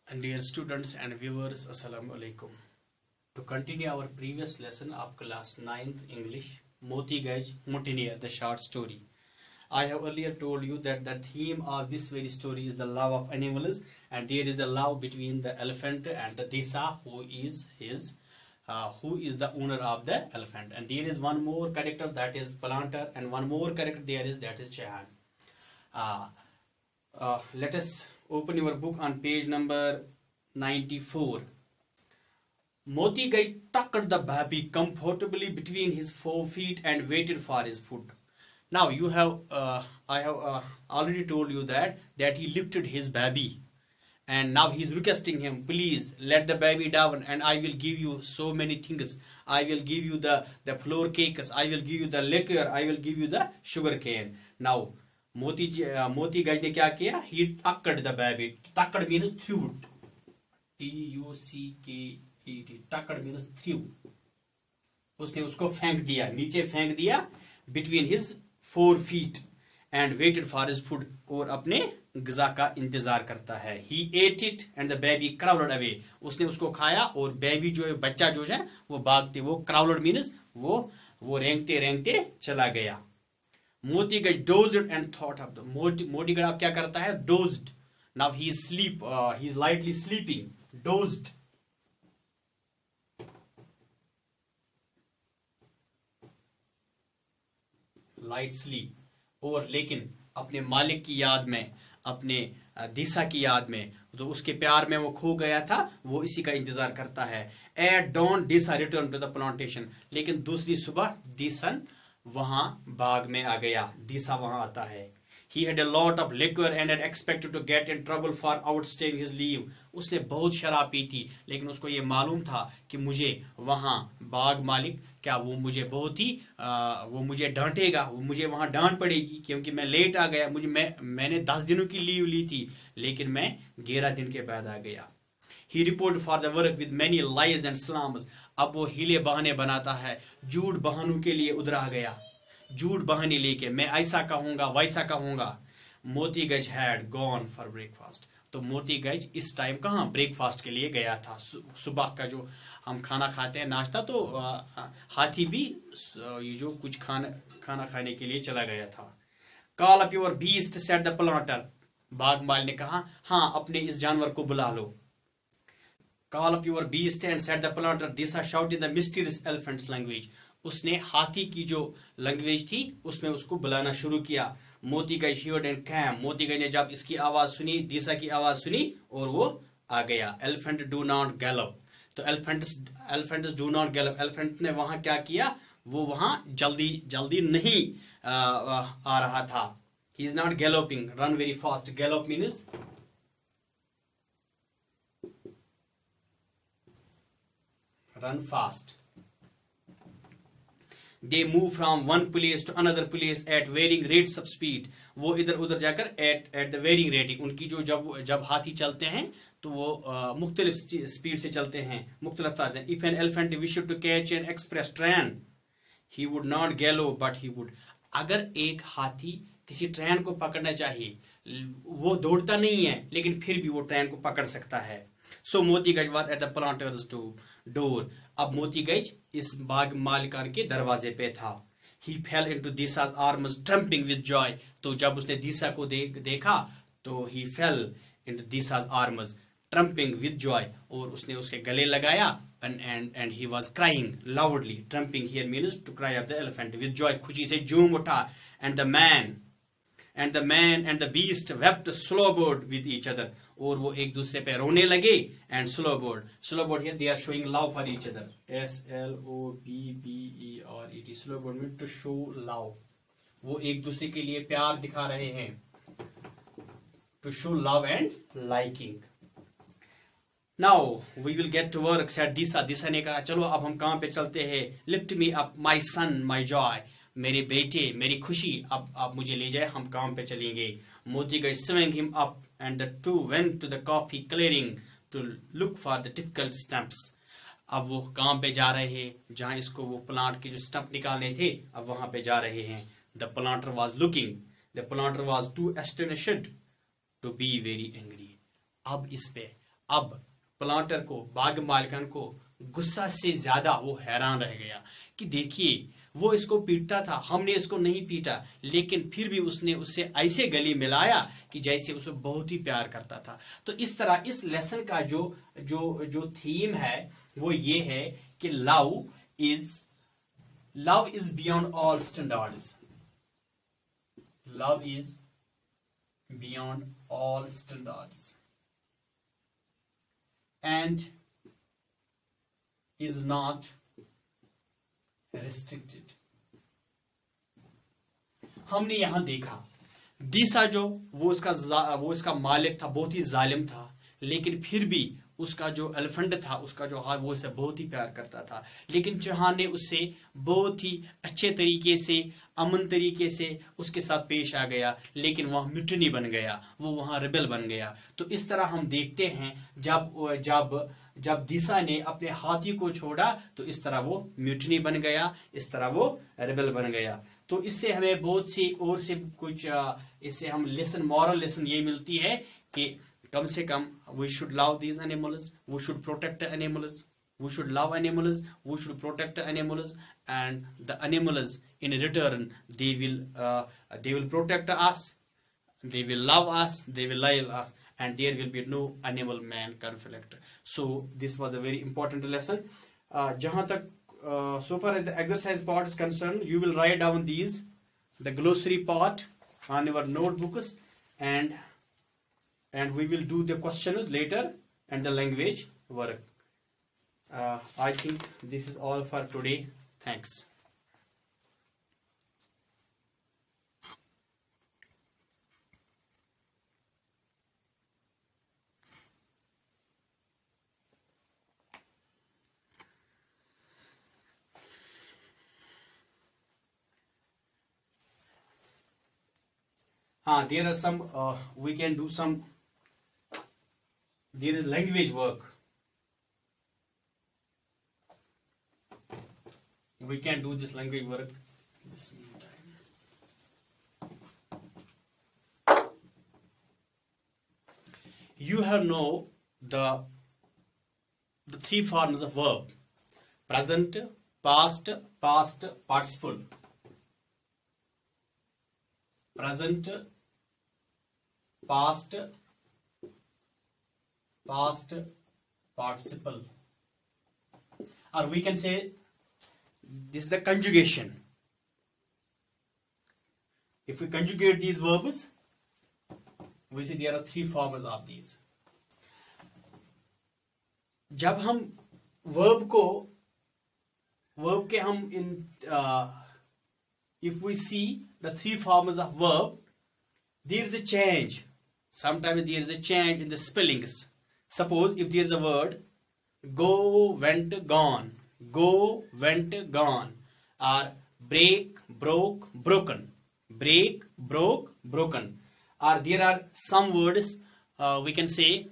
And dear students and viewers, Assalamu alaikum. To continue our previous lesson of class 9th English, Moti Gaj Mutinia, the short story. I have earlier told you that the theme of this very story is the love of animals, and there is a love between the elephant and the Disa, who is the owner of the elephant. And there is one more character, that is Planter, and one more character that is Chahan. Let us open your book on page number 94. Moti Gaj tucked the baby comfortably between his 4 feet and waited for his food. Now I have already told you that he lifted his baby, and now he is requesting him, please let the baby down and I will give you so many things. I will give you the flour cakes, I will give you the liquor, I will give you the sugar cane. Now Moti Gaj ने क्या किया? He tucked the baby. Tucked means threw. T-U-C-K-E-D. Tucked means threw. उसने उसको फेंक दिया, नीचे फेंक दिया, between his 4 feet, and waited for his food. और अपने ग़िज़ा का इंतजार करता है. He ate it and the baby crawled away. उसने उसको खाया और बेबी जो है, बच्चा जो है वो भागते, वो crawled means वो रेंगते रेंगते चला गया. Moti Gaj dozed and thought of the Moti Gaj अब क्या करता है? Dozed. Now he is he is lightly sleeping. Dozed. Light sleep. और लेकिन अपने मालिक की याद में, अपने दिशा की याद में, तो उसके प्यार में वो खो गया था, वो इसी का इंतजार करता है. At dawn, Disa returned to the plantation. लेकिन दूसरी सुबह दिसन वहां बाग में आ गया. दिशा वहां आता है. He had a lot of liquor and had expected to get in trouble for outstaying his leave. उसने बहुत शराब पी थी, लेकिन उसको ये मालूम था कि मुझे वहां बाग मालिक क्या वो मुझे बहुत ही वो मुझे डांटेगा, वो मुझे वहां डांट पड़ेगी क्योंकि मैं लेट आ गया. मैंने 10 दिनों की लीव ली थी, लेकिन मैं 11 दिन के बाद आ गया. He reported for the work with many lies and slams. अब वो हीले बहाने बनाता है, झूठ बहानों के लिए उधर आ गया, झूठ बहाने लेके मैं ऐसा कहूंगा वैसा कहूंगा. मोती गज हैड गॉन फॉर ब्रेकफास्ट. तो मोती गज इस टाइम कहाँ ब्रेकफास्ट के लिए गया था. सुबह का जो हम खाना खाते हैं, नाश्ता, तो हाथी भी ये जो कुछ खाना खाने के लिए चला गया था. Call up your beast said the planter. Bagmal ने कहा, हाँ अपने इस जानवर को बुला लो. Call up your beast and said the planter. Disa shouted in the mysterious elephant's language. उसने हाथी की जो लैंग्वेज थी उसमें उसको बुलाना शुरू किया. मोती गज heard and came. मोती गज ने जब इसकी आवाज सुनी, दिशा की आवाज सुनी, और वो आ गया. Elephant do not gallop. तो elephants do not gallop. Elephant ने वहां क्या किया? वो वहां जल्दी नहीं आ रहा था. He is not galloping. Run very fast. Gallop means run fast. They move from one place to another place at varying rates of speed. वो इधर उधर जाकर at the varying rating. उनकी जो जब हाथी चलते हैं तो वो मुख्तलिफ स्पीड से चलते हैं, मुख्तलिफ रफ्तार से. If an elephant wished to catch an express train, he would not gallop but he would. अगर एक हाथी किसी ट्रेन को पकड़ना चाहिए, वो दौड़ता नहीं है, लेकिन फिर भी वो ट्रेन को पकड़ सकता है. So Moti Gaj was at the planter's door. अब मोती गज इस बाग मालिकान के दरवाजे पे था. He fell into Disa's arms trembling with joy. तो जब उसने दिशा को देखा तो he fell into Disa's arms trembling with joy. और उसने उसके गले लगाया and he was crying loudly. Trembling here means to cry of the elephant. With joy, खुशी से झूम उठा. And the man and the beast wept slowboard with each other. और वो एक दूसरे पे रोने लगे. And slowboard here they are showing love for each other. S-L-O-B-B-E-R-E-T. slowboard means to show love. वो एक दूसरे के लिए प्यार दिखा रहे हैं. To show love and liking. Now we will get to work, said Disa. Disa ने कहा, चलो अब हम काम पे चलते हैं. Lift me up, my son, my joy. मेरे बेटे, मेरी खुशी, अब आप मुझे ले जाए, हम काम पे चलेंगे. Moti Gaj swung him up and the two went to the coffee clearing to look for the difficult stumps. अब वो काम पे जा रहे हैं, जहाँ इसको वो प्लांट के जो स्टंप निकालने थे, अब वहां पे जा रहे हैं. The planter was looking. The planter was too astonished to be very angry. अब इस पे अब प्लांटर को, बाग मालिकान को गुस्सा से ज्यादा वो हैरान रह गया कि देखिए वो इसको पीटता था, हमने इसको नहीं पीटा, लेकिन फिर भी उसने उससे ऐसे गले मिलाया कि जैसे उसे बहुत ही प्यार करता था। तो इस तरह इस लेसन का जो जो जो थीम है वो ये है कि love is beyond all standards, love is beyond all standards and is not restricted। हमने यहां देखा दिशा जो वो उसका मालिक था, बहुत ही जालिम था, लेकिन फिर भी उसका जो एलिफेंट था, उसका जो हाथ, वो उसे बहुत ही प्यार करता था। लेकिन चौहान ने उससे बहुत ही अच्छे तरीके से, अमन तरीके से उसके साथ पेश आ गया, लेकिन वह म्यूटनी बन गया, वो वहां रिबेल बन गया। तो इस तरह हम देखते हैं जब जब जब दिशा ने अपने हाथी को छोड़ा तो इस तरह वो म्यूटनी बन गया, इस तरह वो रिबेल बन गया। तो इससे हमें बहुत सी और से कुछ इससे हम लेसन, मॉरल लेसन ये मिलती है कि कम से कम we should love these animals, we should protect the animals, we should love animals, we should protect the animals, and the animals in return they will protect us, they will love us, they will love us, and there will be no animal man conflict. So this was a very important lesson. Jahan tak so far as the exercise part is concerned, you will write down these, the glossary part on your notebooks, and we will do the questions later and the language work. I think this is all for today. Thanks. There are some we can do some, there is language work, we can do this language work in this meantime. You have know the three forms of verb: present, past, past participle. Present, past, past participle, or we can say this is the conjugation. If we conjugate these verbs, we see there are three forms of these. जब हम verb के हम in if we see the three forms of verb, there is a change. Sometimes there is a change in the spellings. Suppose if there is a word go, went, gone, go, went, gone, or break, broke, broken, break, broke, broken, or there are some words we can say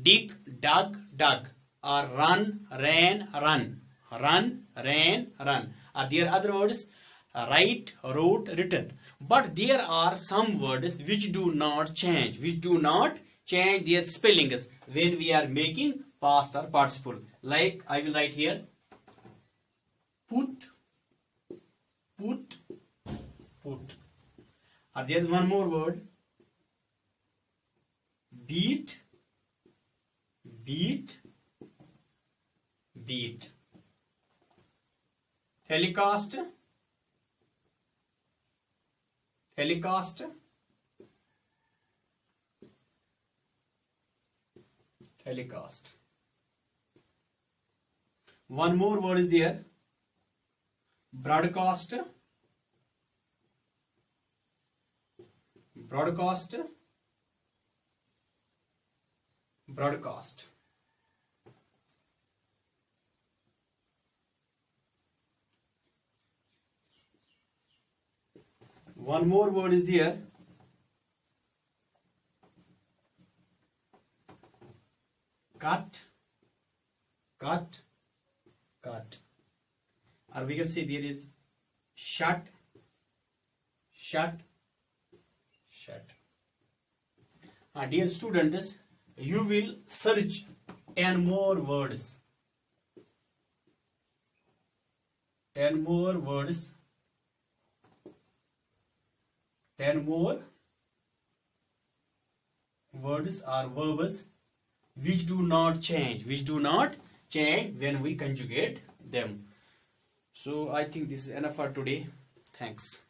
dig, dug, dug, or run, ran, run, run, ran, run, or there are other words write, wrote, written. But there are some words which do not change, their spellings when we are making past or participle. Like I will write here put, put, put. Or there is one more word beat, beat, beat. Helicast, helicast, helicast. One more word is there, broadcast, broadcast, broadcast. One more word is there, cut, cut, cut. Or we can say there is shut, shut, shut. Dear students, you will search 10 more words. 10 more words. 10 more words or verbs which do not change. Which do not change when we conjugate them. So I think this is enough for today. Thanks.